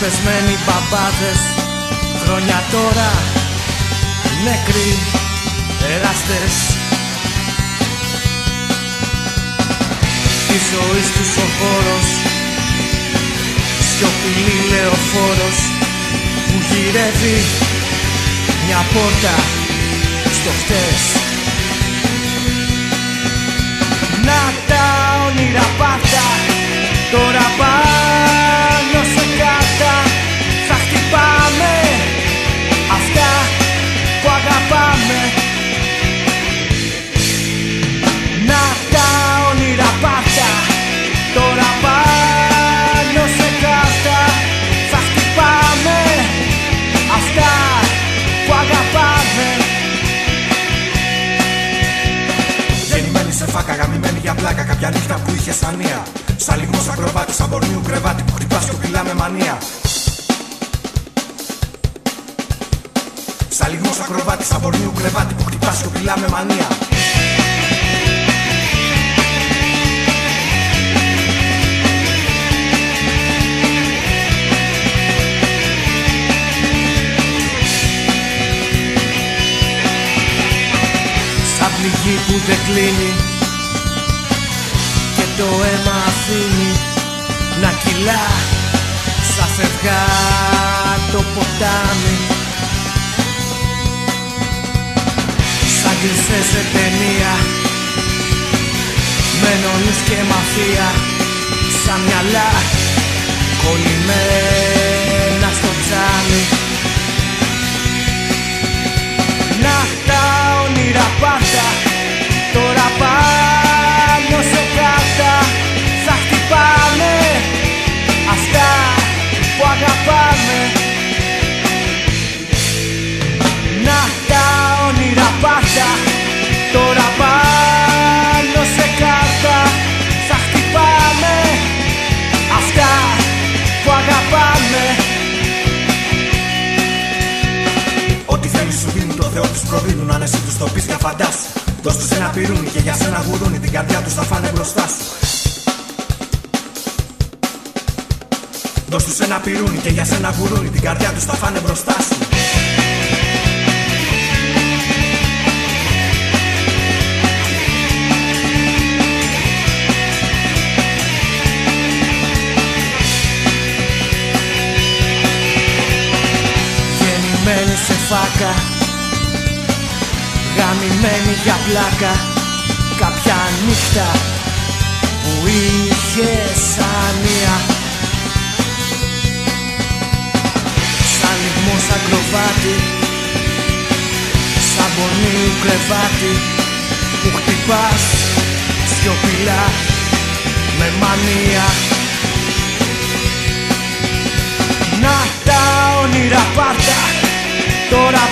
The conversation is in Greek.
πεσμένοι μπαμπάδες, χρόνια τώρα νεκροί εραστές. Της ζωής τους ο χώρος, σιωπηλή λεωφόρος που γυρεύει μια πόρτα στο χτες. Να τα όνειρα πάντα, τώρα πάνω σε κάρτα θα χτυπάμε αυτά που αγαπάμε. Να τα όνειρα πάντα, τώρα πάνω σε κάρτα θα χτυπάμε αυτά που αγαπάμε. Γεννημένη σε φάκα, γαμημένη για πλάκα, κάποια νύχτα που είχε σανία. Σαν λιγμός ακροβάτη, σαν πορνίου κρεβάτι που χτυπάς και πειλά με μανία. Σαν λιγμός ακροβάτη, σαν πορνίου κρεβάτι που χτυπάς και πειλά με μανία. Σαν πληγή που δεν κλείνει και το αίμα αφήνει να κυλά σαν φευγά το ποτάμι. Σαν κλεισέ σε ταινία με νονούς και μαφία, σαν μυαλά κολλημένα στο τζάμι. Να τα όνειρα πάντα, τώρα πάνω σε κάρτα θα χτυπάμε αυτά που αγαπάμε. Να τα όνειρα πάντα, τώρα πάνω σε κάρτα θα χτυπάμε αυτά που αγαπάμε. Ό,τι θέλεις σου δίνουν, το Θεό τους προδίνουν. Αν εσύ τους το πεις για φαντάσου, δώσ' τους ένα πυρούνι και για σένα γουρούνι. Την καρδιά τους θα φάνε μπροστά σου. Δώσ' τους ένα πυρούνι και για σένα γουρούνι. Την καρδιά τους θα φάνε μπροστά σου. Γεννημένη σε φάκα, γαμημένη για πλάκα, κάποια νύχτα που είχε σανία. Σαν λιγμός ακροβάτη, σαν πορνίου κρεβάτι που χτυπάς σιωπηλά με μανία. Να τα όνειρα πάντα, τώρα